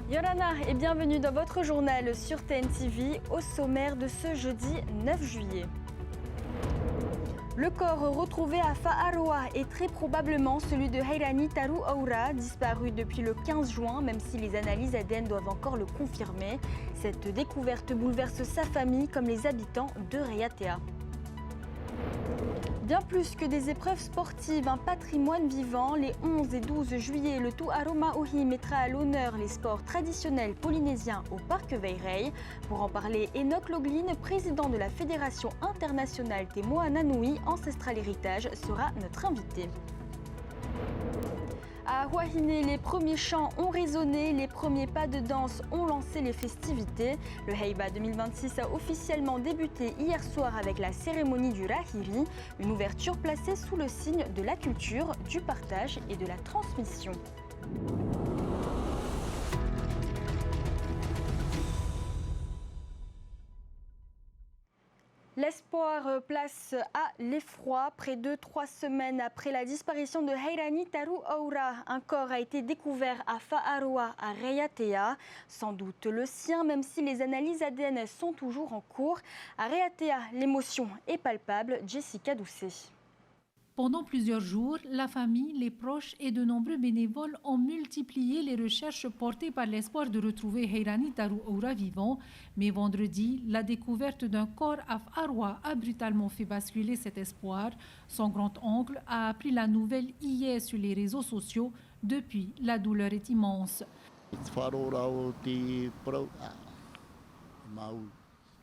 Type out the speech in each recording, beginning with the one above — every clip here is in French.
Yorana et bienvenue dans votre journal sur TNTV au sommaire de ce jeudi 9 juillet. Le corps retrouvé à Fa'aroa est très probablement celui de Hairani Taru Aura, disparu depuis le 15 juin, même si les analyses ADN doivent encore le confirmer. Cette découverte bouleverse sa famille comme les habitants de Raiatea. Bien plus que des épreuves sportives, un patrimoine vivant, les 11 et 12 juillet, le Tu'aromaohi mettra à l'honneur les sports traditionnels polynésiens au parc Vairai. Pour en parler, Enoch Logline, président de la Fédération internationale Te Moana Nui Ancestral Héritage, sera notre invité. À Huahine, les premiers chants ont résonné, les premiers pas de danse ont lancé les festivités. Le Heiba 2026 a officiellement débuté hier soir avec la cérémonie du Rahiri, une ouverture placée sous le signe de la culture, du partage et de la transmission. L'espoir place à l'effroi. Près de 3 semaines après la disparition de Hairani Taru Aura, un corps a été découvert à Fa'aroa, à Raiatea. Sans doute le sien, même si les analyses ADN sont toujours en cours. À Raiatea, l'émotion est palpable. Jessica Doucet. Pendant plusieurs jours, la famille, les proches et de nombreux bénévoles ont multiplié les recherches portées par l'espoir de retrouver Hairani Taru Aura vivant. Mais vendredi, la découverte d'un corps à Fa'aroa a brutalement fait basculer cet espoir. Son grand-oncle a appris la nouvelle hier sur les réseaux sociaux. Depuis, la douleur est immense.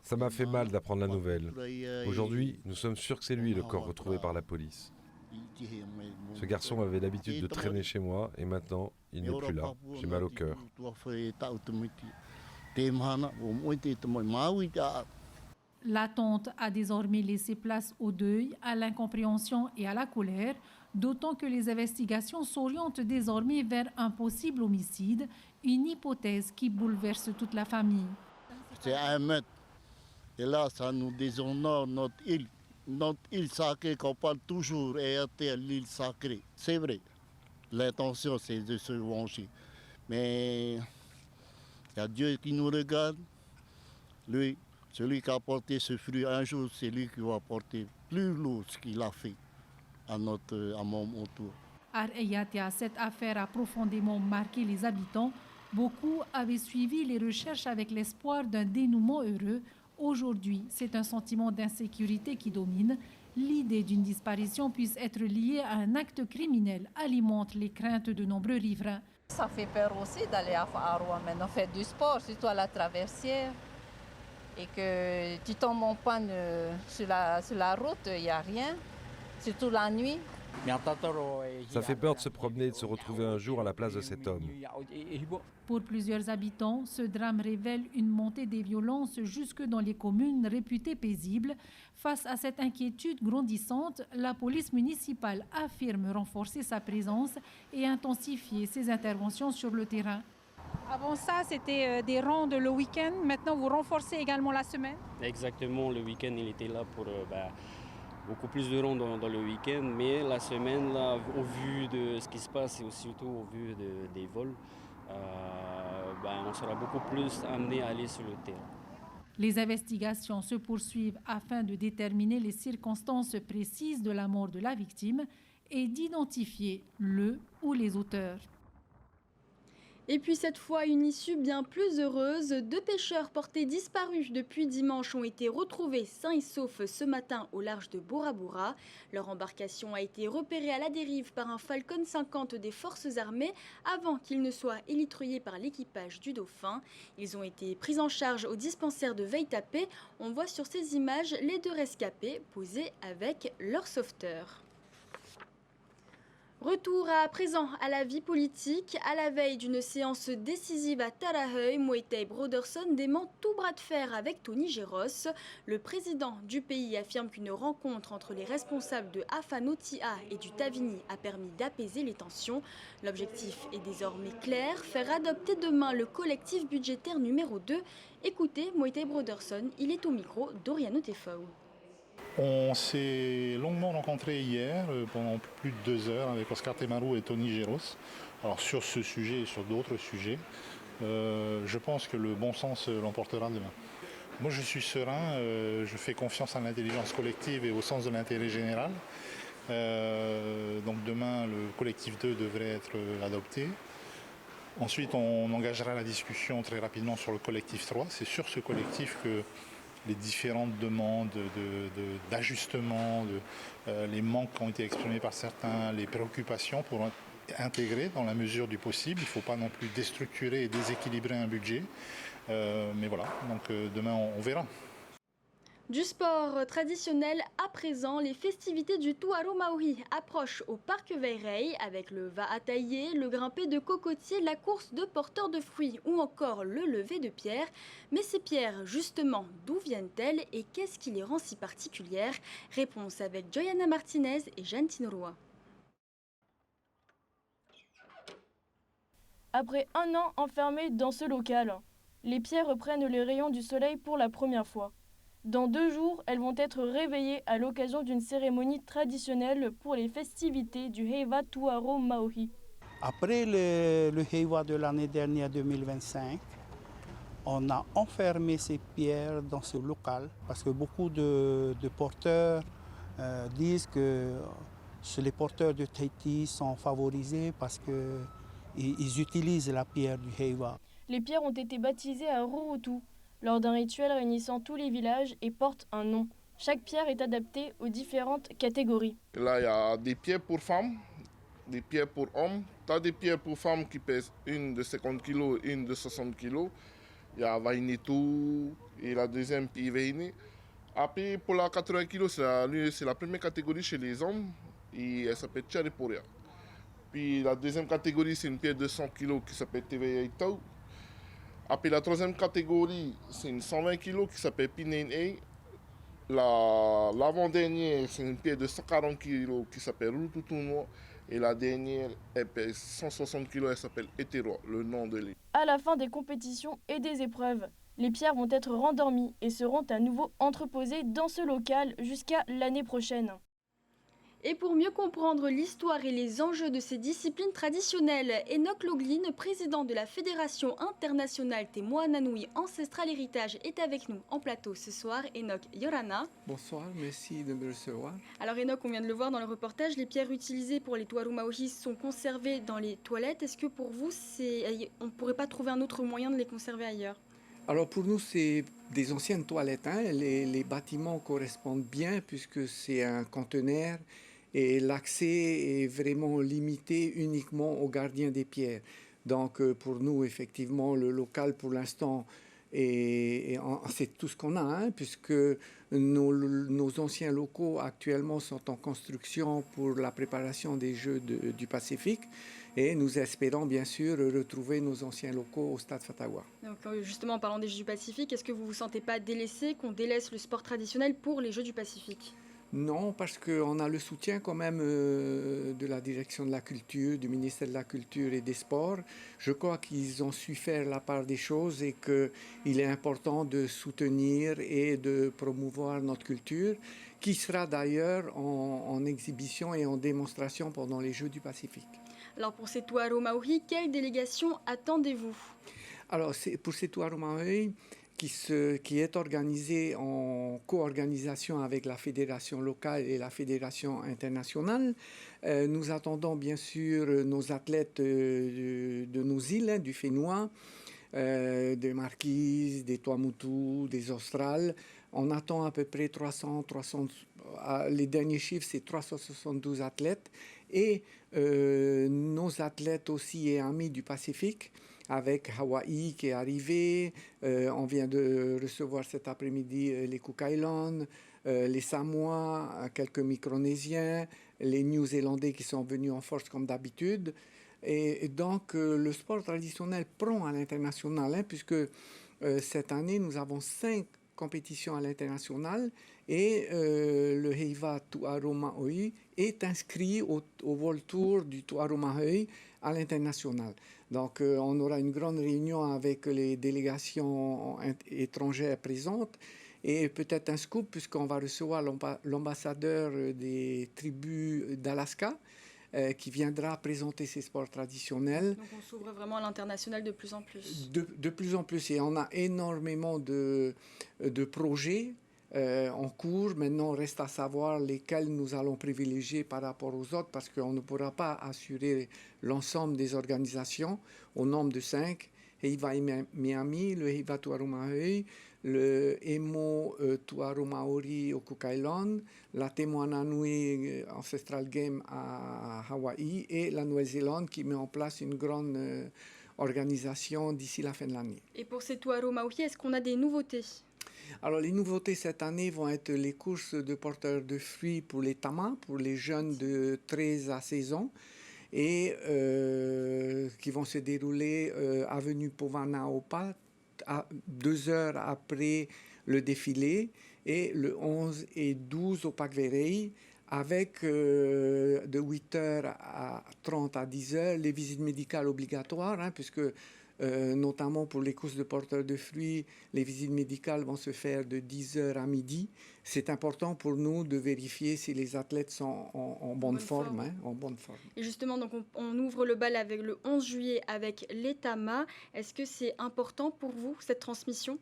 Ça m'a fait mal d'apprendre la nouvelle. Aujourd'hui, nous sommes sûrs que c'est lui le corps retrouvé par la police. Ce garçon avait l'habitude de traîner chez moi et maintenant, il n'est plus là. J'ai mal au cœur. L'attente a désormais laissé place au deuil, à l'incompréhension et à la colère, d'autant que les investigations s'orientent désormais vers un possible homicide, une hypothèse qui bouleverse toute la famille. C'est un meurtre. Et là, ça nous déshonore notre île. Notre île sacrée qu'on parle toujours, et l'île sacrée. C'est vrai, l'intention c'est de se venger. Mais il y a Dieu qui nous regarde. Lui, celui qui a porté ce fruit un jour, c'est lui qui va porter plus lourd ce qu'il a fait à mon tour. À Raiatea, cette affaire a profondément marqué les habitants. Beaucoup avaient suivi les recherches avec l'espoir d'un dénouement heureux. Aujourd'hui, c'est un sentiment d'insécurité qui domine. L'idée d'une disparition puisse être liée à un acte criminel alimente les craintes de nombreux riverains. Ça fait peur aussi d'aller à Fa'aroa, maintenant faire du sport, surtout à la traversière. Et que tu tombes en panne sur la route, il n'y a rien, surtout la nuit. Ça fait peur de se promener et de se retrouver un jour à la place de cet homme. Pour plusieurs habitants, ce drame révèle une montée des violences jusque dans les communes réputées paisibles. Face à cette inquiétude grandissante, la police municipale affirme renforcer sa présence et intensifier ses interventions sur le terrain. Avant ça, c'était des rondes le week-end. Maintenant, vous renforcez également la semaine? Exactement, le week-end, il était là pour beaucoup plus de rondes dans le week-end. Mais la semaine, là, au vu de ce qui se passe et aussi surtout au vu des vols, on sera beaucoup plus amené à aller sur le terrain. Les investigations se poursuivent afin de déterminer les circonstances précises de la mort de la victime et d'identifier le ou les auteurs. Et puis cette fois, une issue bien plus heureuse. 2 pêcheurs portés disparus depuis dimanche ont été retrouvés sains et saufs ce matin au large de Bora Bora. Leur embarcation a été repérée à la dérive par un Falcon 50 des forces armées avant qu'il ne soit élitreillé par l'équipage du Dauphin. Ils ont été pris en charge au dispensaire de Veitapé. On voit sur ces images les 2 rescapés posés avec leur sauveteur. Retour à présent à la vie politique. À la veille d'une séance décisive à Taraheuï, Moetai Broderson dément tout bras de fer avec Tony Geros. Le président du pays affirme qu'une rencontre entre les responsables de Afanotia et du Tavini a permis d'apaiser les tensions. L'objectif est désormais clair, faire adopter demain le collectif budgétaire numéro 2. Écoutez Moetai Broderson, il est au micro d'Oriano Tefao. On s'est longuement rencontrés hier pendant plus de 2 heures avec Oscar Temaru et Tony Geros. Alors sur ce sujet et sur d'autres sujets. je pense que le bon sens l'emportera demain. Moi je suis serein, je fais confiance à l'intelligence collective et au sens de l'intérêt général. Donc demain le collectif 2 devrait être adopté. Ensuite on engagera la discussion très rapidement sur le collectif 3. C'est sur ce collectif que les différentes demandes d'ajustement, les manques qui ont été exprimés par certains, les préoccupations pourront être intégrées dans la mesure du possible. Il ne faut pas non plus déstructurer et déséquilibrer un budget. Mais voilà, donc demain on verra. Du sport traditionnel à présent, les festivités du Tuaro Maori approchent au parc Veirei avec le va à tailler, le grimpé de cocotier, la course de porteurs de fruits ou encore le lever de pierres. Mais ces pierres, justement, d'où viennent-elles et qu'est-ce qui les rend si particulières? Réponse avec Joyana Martinez et Jeanne Tinoroy. Après un an enfermés dans ce local, les pierres reprennent les rayons du soleil pour la première fois. Dans 2 jours, elles vont être réveillées à l'occasion d'une cérémonie traditionnelle pour les festivités du Heiwa Tuaro Maori. Après le Heiwa de l'année dernière 2025, on a enfermé ces pierres dans ce local parce que beaucoup de porteurs disent que les porteurs de Tahiti sont favorisés parce qu'ils utilisent la pierre du Heiwa. Les pierres ont été baptisées à Rurutu lors d'un rituel réunissant tous les villages et portent un nom. Chaque pierre est adaptée aux différentes catégories. Là, il y a des pierres pour femmes, des pierres pour hommes. Tu as des pierres pour femmes qui pèsent une de 50 kg et une de 60 kg. Il y a Vainitu et la deuxième Piveini. Après, pour la 80 kg, c'est la première catégorie chez les hommes et elle s'appelle Chariporia. Puis la deuxième catégorie, c'est une pierre de 100 kg qui s'appelle Teveyaitau. Après la troisième catégorie, c'est une 120 kg qui s'appelle Pinenei. L'avant-dernière, c'est une pierre de 140 kg qui s'appelle Rututuno. Et la dernière, elle pèse 160 kg, elle s'appelle Etero, le nom de l'île. À la fin des compétitions et des épreuves, les pierres vont être rendormies et seront à nouveau entreposées dans ce local jusqu'à l'année prochaine. Et pour mieux comprendre l'histoire et les enjeux de ces disciplines traditionnelles, Enoch Loglin, président de la Fédération internationale Te Moananui Ancestral Héritage, est avec nous en plateau ce soir. Enoch, Yorana. Bonsoir, merci de me recevoir. Alors Enoch, on vient de le voir dans le reportage, les pierres utilisées pour les Tuaro Maori sont conservées dans les toilettes. Est-ce que pour vous, on ne pourrait pas trouver un autre moyen de les conserver ailleurs? Alors pour nous, c'est des anciennes toilettes. Les bâtiments correspondent bien puisque c'est un conteneur. Et l'accès est vraiment limité uniquement aux gardiens des pierres. Donc pour nous, effectivement, le local pour l'instant, c'est tout ce qu'on a, puisque nos anciens locaux actuellement sont en construction pour la préparation des Jeux du Pacifique. Et nous espérons bien sûr retrouver nos anciens locaux au Stade Fatawa. Donc justement, en parlant des Jeux du Pacifique, est-ce que vous ne vous sentez pas délaissé, qu'on délaisse le sport traditionnel pour les Jeux du Pacifique ? Non, parce qu'on a le soutien quand même de la direction de la culture, du ministère de la Culture et des Sports. Je crois qu'ils ont su faire la part des choses et qu'il est important de soutenir et de promouvoir notre culture, qui sera d'ailleurs en exhibition et en démonstration pendant les Jeux du Pacifique. Alors pour ces Tuaro Maori, quelle délégation attendez-vous? Alors pour ces Tuaro Maori, qui est organisé en co-organisation avec la fédération locale et la fédération internationale. Nous attendons bien sûr nos athlètes de nos îles, du Fénois, des Marquises, des Tuamotu, des Australes. On attend à peu près 300, les derniers chiffres, c'est 372 athlètes. Et nos athlètes aussi et amis du Pacifique, avec Hawaï qui est arrivé, on vient de recevoir cet après-midi les Cook Islands, les Samoa, quelques Micronésiens, les Néo-Zélandais qui sont venus en force comme d'habitude. Et donc le sport traditionnel prend à l'international, puisque cette année nous avons 5 compétitions à l'international et le Heiwa Tuaro Maori est inscrit au World Tour du Tuaro Maori à l'international. Donc on aura une grande réunion avec les délégations étrangères présentes et peut-être un scoop puisqu'on va recevoir l'ambassadeur des tribus d'Alaska qui viendra présenter ces sports traditionnels. Donc on s'ouvre vraiment à l'international de plus en plus. De plus en plus, et on a énormément de projets en cours. Maintenant, reste à savoir lesquels nous allons privilégier par rapport aux autres, parce qu'on ne pourra pas assurer l'ensemble des organisations au nombre de 5. Heiva Miami, le Heiva Tuaru Maheu, le Emo Tuaru Maori au Cook Island, la Te Moana Nui Ancestral Game à Hawaï et la Nouvelle-Zélande qui met en place une grande organisation d'ici la fin de l'année. Et pour ces Tuaru Maori, est-ce qu'on a des nouveautés ? Alors, les nouveautés cette année vont être les courses de porteurs de fruits pour les tamas, pour les jeunes de 13 à 16 ans, et qui vont se dérouler avenue Povana-Opa, 2 heures après le défilé, et le 11 et 12 au Parc Verey, avec de 8h30 à 10h les visites médicales obligatoires, puisque notamment pour les courses de porteurs de fruits, les visites médicales vont se faire de 10h à midi. C'est important pour nous de vérifier si les athlètes sont en bonne forme. En bonne forme. Et justement, donc on ouvre le bal avec le 11 juillet avec les tamas. Est-ce que c'est important pour vous, cette transmission ?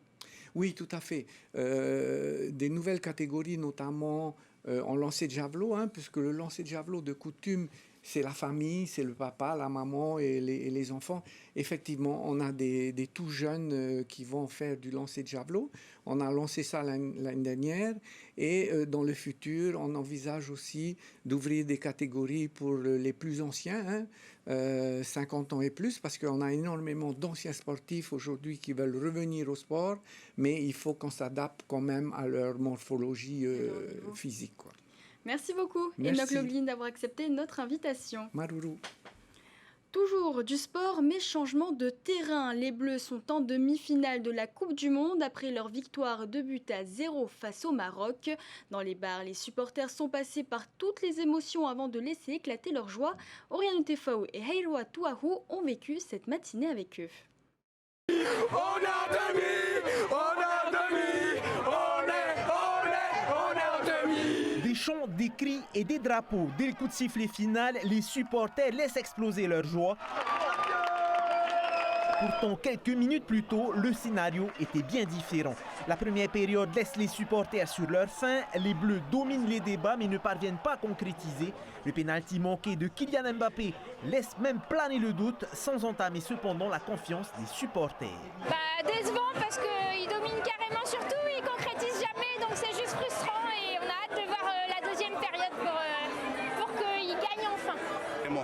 Oui, tout à fait. Des nouvelles catégories, notamment en lancer de javelot, puisque le lancer de javelot de coutume, c'est la famille, c'est le papa, la maman et les enfants. Effectivement, on a des tout jeunes qui vont faire du lancer de javelot. On a lancé ça l'année dernière. Et dans le futur, on envisage aussi d'ouvrir des catégories pour les plus anciens, 50 ans et plus, parce qu'on a énormément d'anciens sportifs aujourd'hui qui veulent revenir au sport, mais il faut qu'on s'adapte quand même à leur morphologie physique, quoi. Merci beaucoup, Enoch Loglin, d'avoir accepté notre invitation. Maruru. Toujours du sport, mais changement de terrain. Les Bleus sont en demi-finale de la Coupe du Monde après leur victoire 2-0 face au Maroc. Dans les bars, les supporters sont passés par toutes les émotions avant de laisser éclater leur joie. Oriane Tefao et Heiroa Tuahu ont vécu cette matinée avec eux. On a demi, Des chants, des cris et des drapeaux. Dès le coup de sifflet final, les supporters laissent exploser leur joie. Pourtant, quelques minutes plus tôt, le scénario était bien différent. La première période laisse les supporters sur leur faim. Les Bleus dominent les débats mais ne parviennent pas à concrétiser. Le pénalty manqué de Kylian Mbappé laisse même planer le doute sans entamer cependant la confiance des supporters. Décevant parce qu'ils dominent carrément sur tout, ils ne concrétisent jamais, donc c'est juste frustrant et on a hâte de voir la deuxième période pour qu'ils gagnent enfin.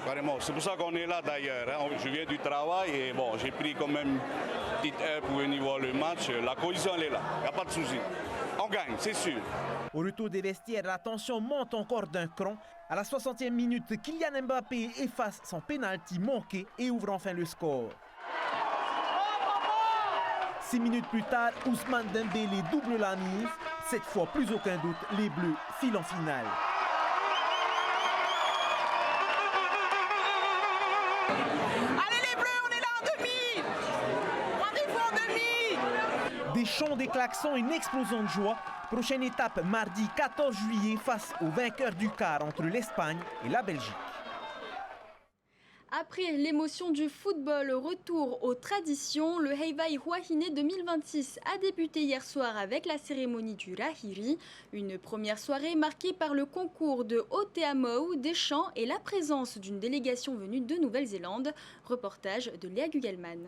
Carrément. C'est pour ça qu'on est là d'ailleurs. Je viens du travail et bon, j'ai pris quand même une petite heure pour venir voir le match. La cohésion elle est là, il n'y a pas de souci. On gagne, c'est sûr. Au retour des vestiaires, la tension monte encore d'un cran. À la 60e minute, Kylian Mbappé efface son pénalty manqué et ouvre enfin le score. 6 minutes plus tard, Ousmane Dembélé double la mise. Cette fois, plus aucun doute, les Bleus filent en finale. Allez les Bleus, on est là en demi! Rendez-vous en demi! Des chants, des klaxons, une explosion de joie. Prochaine étape, mardi 14 juillet, face au vainqueur du quart entre l'Espagne et la Belgique. Après l'émotion du football, retour aux traditions, le Heiva Ihuahine 2026 a débuté hier soir avec la cérémonie du Rahiri, une première soirée marquée par le concours de Oteamou, des chants et la présence d'une délégation venue de Nouvelle-Zélande. Reportage de Léa Gugelman.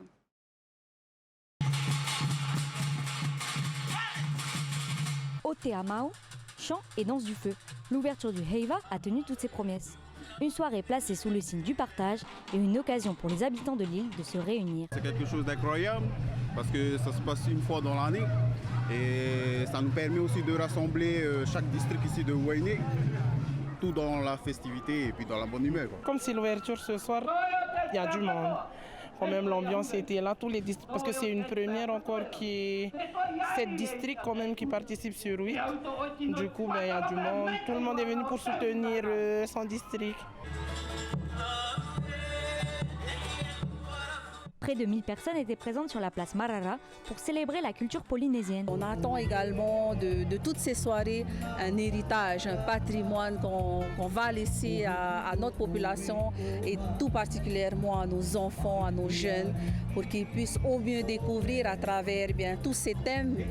Oteamou, chant et danse du feu. L'ouverture du Heiva a tenu toutes ses promesses. Une soirée placée sous le signe du partage et une occasion pour les habitants de l'île de se réunir. C'est quelque chose d'incroyable parce que ça se passe une fois dans l'année et ça nous permet aussi de rassembler chaque district ici de Wainé, tout dans la festivité et puis dans la bonne humeur. Comme c'est l'ouverture ce soir, il y a du monde. Quand même l'ambiance était là, tous les districts, parce que c'est une première encore qui est 7 districts quand même qui participent sur 8. Du coup, il y a du monde. Tout le monde est venu pour soutenir son district. Près de 1000 personnes étaient présentes sur la place Marara pour célébrer la culture polynésienne. On attend également de toutes ces soirées un héritage, un patrimoine qu'on va laisser à notre population et tout particulièrement à nos enfants, à nos jeunes, pour qu'ils puissent au mieux découvrir à travers tous ces thèmes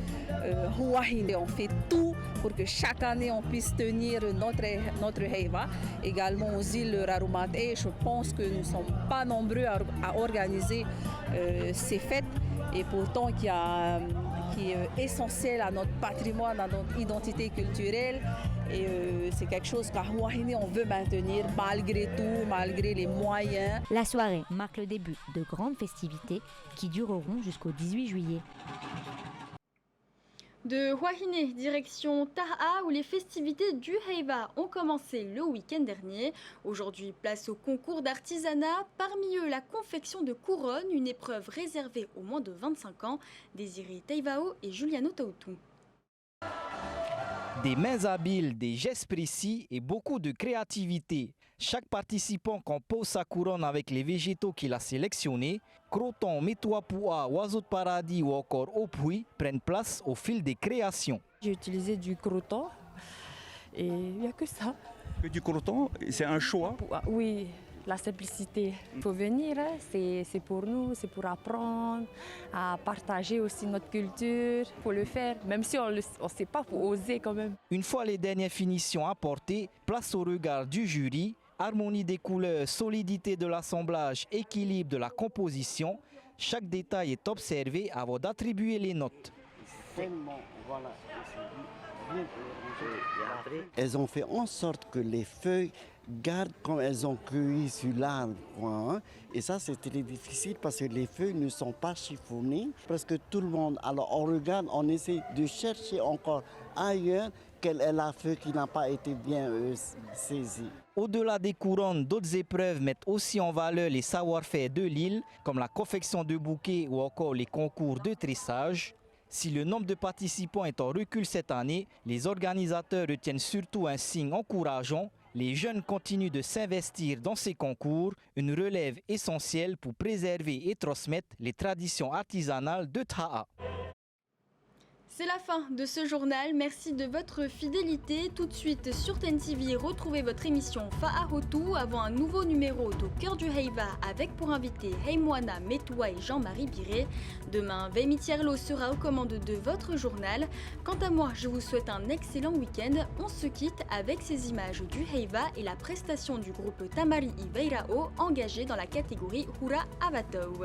Huahine. On fait tout pour que chaque année on puisse tenir notre Heiva, également aux îles Raroumate. Et je pense que nous ne sommes pas nombreux à organiser ces fêtes et pourtant qui est essentiel à notre patrimoine, à notre identité culturelle. Et c'est quelque chose qu'à Huahine on veut maintenir malgré tout, malgré les moyens. La soirée marque le début de grandes festivités qui dureront jusqu'au 18 juillet. De Huahine, direction Taha, où les festivités du Heiva ont commencé le week-end dernier. Aujourd'hui, place au concours d'artisanat. Parmi eux, la confection de couronnes, une épreuve réservée aux moins de 25 ans. Désiré Teivao et Juliano Tautou. Des mains habiles, des gestes précis et beaucoup de créativité. Chaque participant compose sa couronne avec les végétaux qu'il a sélectionnés. Croton, métois-pois, oiseaux de paradis ou encore opouis prennent place au fil des créations. J'ai utilisé du croton et il n'y a que ça. Que du croton, c'est un choix? Oui, la simplicité. Il faut venir, c'est pour nous, c'est pour apprendre, à partager aussi notre culture. Il faut le faire, même si on ne sait pas, il faut oser quand même. Une fois les dernières finitions apportées, place au regard du jury. Harmonie des couleurs, solidité de l'assemblage, équilibre de la composition. Chaque détail est observé avant d'attribuer les notes. Elles ont fait en sorte que les feuilles gardent comme elles ont cueilli sur l'arbre. Et ça, c'est très difficile parce que les feuilles ne sont pas chiffonnées. Presque tout le monde, alors on regarde, on essaie de chercher encore ailleurs quelle est la feuille qui n'a pas été bien saisie. Au-delà des couronnes, d'autres épreuves mettent aussi en valeur les savoir-faire de l'île, comme la confection de bouquets ou encore les concours de tressage. Si le nombre de participants est en recul cette année, les organisateurs retiennent surtout un signe encourageant. Les jeunes continuent de s'investir dans ces concours, une relève essentielle pour préserver et transmettre les traditions artisanales de Taha. C'est la fin de ce journal, merci de votre fidélité. Tout de suite sur TNTV, retrouvez votre émission Fa'arotu avant un nouveau numéro au cœur du Heiva avec pour invité Heimoana Metoua et Jean-Marie Biré. Demain, Vémi Thierlo sera aux commandes de votre journal. Quant à moi, je vous souhaite un excellent week-end. On se quitte avec ces images du Heiva et la prestation du groupe Tamari Iveirao engagé dans la catégorie Hura Avatau.